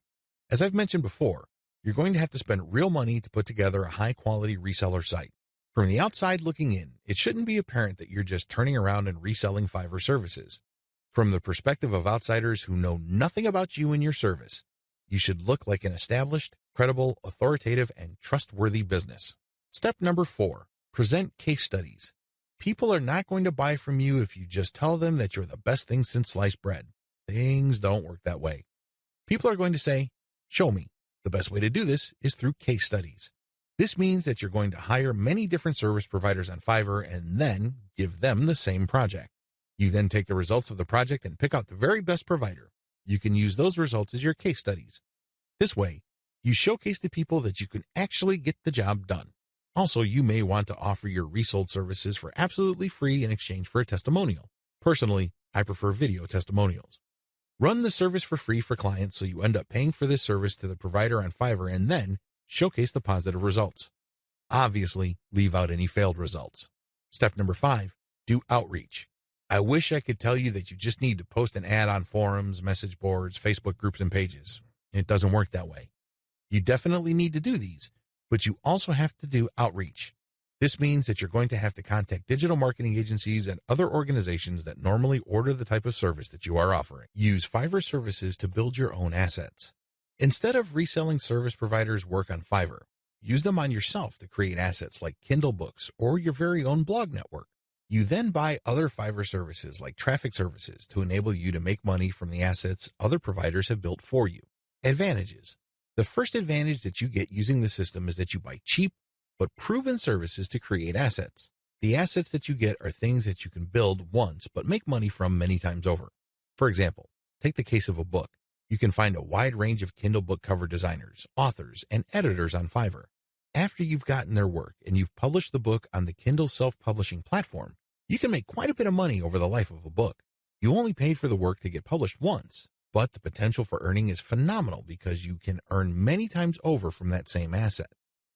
Speaker 1: As I've mentioned before, you're going to have to spend real money to put together a high-quality reseller site. From the outside looking in, it shouldn't be apparent that you're just turning around and reselling Fiverr services. From the perspective of outsiders who know nothing about you and your service, you should look like an established, credible, authoritative, and trustworthy business. Step number 4, present case studies. People are not going to buy from you if you just tell them that you're the best thing since sliced bread. Things don't work that way. People are going to say, show me. The best way to do this is through case studies. This means that you're going to hire many different service providers on Fiverr and then give them the same project. You then take the results of the project and pick out the very best provider. You can use those results as your case studies. This way, you showcase to people that you can actually get the job done. Also, you may want to offer your resold services for absolutely free in exchange for a testimonial. Personally, I prefer video testimonials. Run the service for free for clients so you end up paying for this service to the provider on Fiverr and then showcase the positive results. Obviously, leave out any failed results. Step number 5, do outreach. I wish I could tell you that you just need to post an ad on forums, message boards, Facebook groups, and pages. It doesn't work that way. You definitely need to do these, but you also have to do outreach. This means that you're going to have to contact digital marketing agencies and other organizations that normally order the type of service that you are offering. Use Fiverr services to build your own assets. Instead of reselling service providers' work on Fiverr, use them on yourself to create assets like Kindle books or your very own blog network. You then buy other Fiverr services like traffic services to enable you to make money from the assets other providers have built for you. Advantages. The first advantage that you get using the system is that you buy cheap but proven services to create assets. The assets that you get are things that you can build once but make money from many times over. For example, take the case of a book. You can find a wide range of Kindle book cover designers, authors, and editors on Fiverr. After you've gotten their work and you've published the book on the Kindle self-publishing platform, you can make quite a bit of money over the life of a book. You only paid for the work to get published once, but the potential for earning is phenomenal because you can earn many times over from that same asset.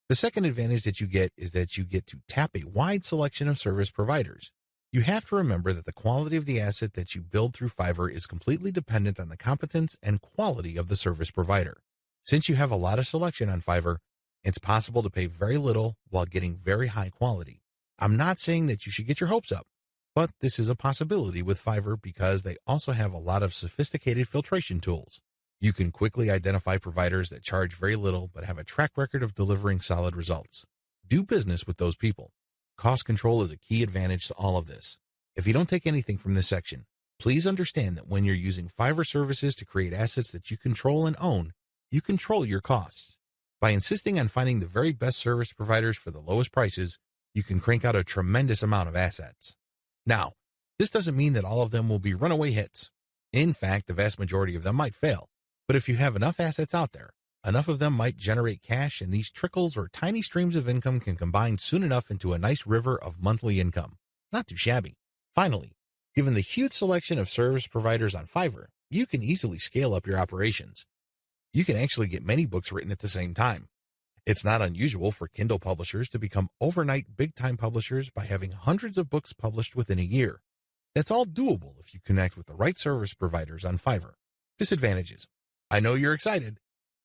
Speaker 1: The second advantage that you get is that you get to tap a wide selection of service providers. You have to remember that the quality of the asset that you build through Fiverr is completely dependent on the competence and quality of the service provider. Since you have a lot of selection on Fiverr, it's possible to pay very little while getting very high quality. I'm not saying that you should get your hopes up, but this is a possibility with Fiverr because they also have a lot of sophisticated filtration tools. You can quickly identify providers that charge very little but have a track record of delivering solid results. Do business with those people. Cost control is a key advantage to all of this. If you don't take anything from this section, please understand that when you're using Fiverr services to create assets that you control and own, you control your costs. By insisting on finding the very best service providers for the lowest prices, you can crank out a tremendous amount of assets. Now, this doesn't mean that all of them will be runaway hits. In fact, the vast majority of them might fail. But if you have enough assets out there, enough of them might generate cash, and these trickles or tiny streams of income can combine soon enough into a nice river of monthly income. Not too shabby. Finally, given the huge selection of service providers on Fiverr, you can easily scale up your operations. You can actually get many books written at the same time. It's not unusual for Kindle publishers to become overnight big-time publishers by having hundreds of books published within a year. That's all doable if you connect with the right service providers on Fiverr. Disadvantages. I know you're excited.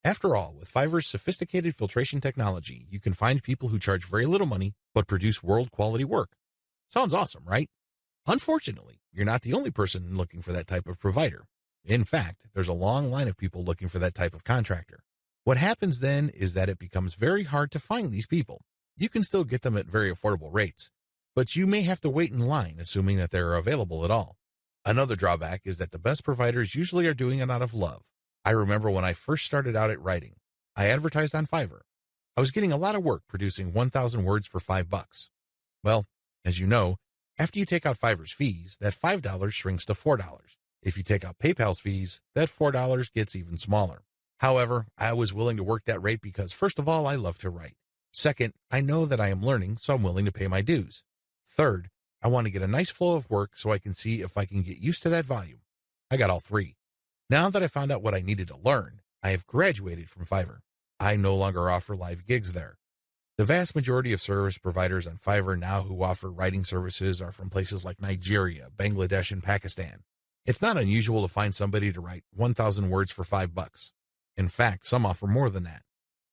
Speaker 1: After all, with Fiverr's sophisticated filtration technology, you can find people who charge very little money but produce world-quality work. Sounds awesome, right? Unfortunately, you're not the only person looking for that type of provider. In fact, there's a long line of people looking for that type of contractor. What happens then is that it becomes very hard to find these people. You can still get them at very affordable rates, but you may have to wait in line assuming that they're available at all. Another drawback is that the best providers usually are doing it out of love. I remember when I first started out at writing, I advertised on Fiverr. I was getting a lot of work producing 1,000 words for $5. Well, as you know, after you take out Fiverr's fees, that $5 shrinks to $4. If you take out PayPal's fees, that $4 gets even smaller. However, I was willing to work that rate because, first of all, I love to write. Second, I know that I am learning, so I'm willing to pay my dues. Third, I want to get a nice flow of work so I can see if I can get used to that volume. I got all three. Now that I found out what I needed to learn, I have graduated from Fiverr. I no longer offer live gigs there. The vast majority of service providers on Fiverr now who offer writing services are from places like Nigeria, Bangladesh, and Pakistan. It's not unusual to find somebody to write 1,000 words for $5. In fact, some offer more than that.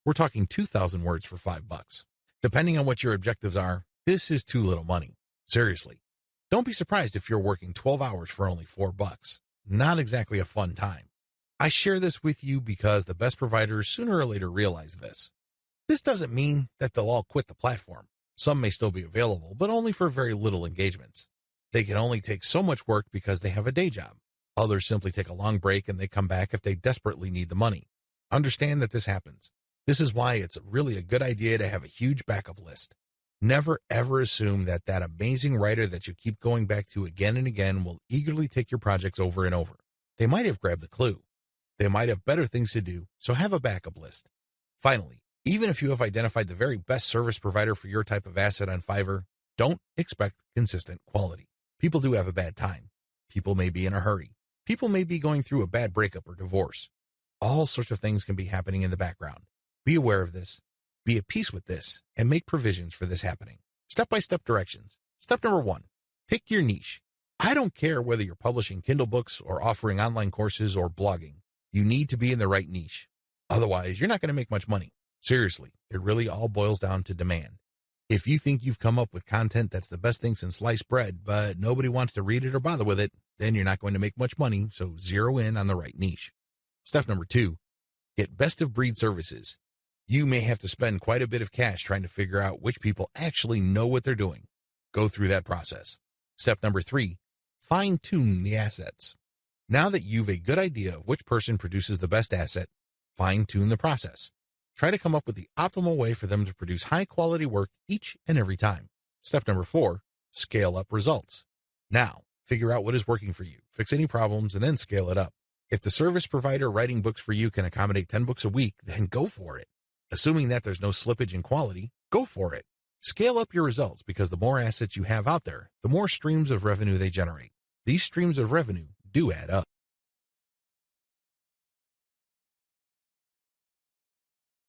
Speaker 1: We're talking 2,000 words for $5. Depending on what your objectives are, this is too little money. Seriously. Don't be surprised if you're working 12 hours for only $4. Not exactly a fun time. I share this with you because the best providers sooner or later realize this. This doesn't mean that they'll all quit the platform. Some may still be available, but only for very little engagements. They can only take so much work because they have a day job. Others simply take a long break and they come back if they desperately need the money. Understand that this happens. This is why it's really a good idea to have a huge backup list. Never ever assume that that amazing writer that you keep going back to again and again will eagerly take your projects over and over. They might have grabbed the clue. They might have better things to do, so have a backup list. Finally, even if you have identified the very best service provider for your type of asset on Fiverr, don't expect consistent quality. People do have a bad time. People may be in a hurry. People may be going through a bad breakup or divorce. All sorts of things can be happening in the background. Be aware of this, be at peace with this, and make provisions for this happening. Step-by-step directions. Step number 1, pick your niche. I don't care whether you're publishing Kindle books or offering online courses or blogging. You need to be in the right niche. Otherwise, you're not going to make much money. Seriously, it really all boils down to demand. If you think you've come up with content that's the best thing since sliced bread, but nobody wants to read it or bother with it, then you're not going to make much money, so zero in on the right niche. Step number 2, get best-of-breed services. You may have to spend quite a bit of cash trying to figure out which people actually know what they're doing. Go through that process. Step number 3, fine-tune the assets. Now that you've a good idea of which person produces the best asset, fine-tune the process. Try to come up with the optimal way for them to produce high-quality work each and every time. Step number 4, scale up results. Now, figure out what is working for you, fix any problems, and then scale it up. If the service provider writing books for you can accommodate 10 books a week, then go for it. Assuming that there's no slippage in quality, go for it. Scale up your results because the more assets you have out there, the more streams of revenue they generate. These streams of revenue do add up.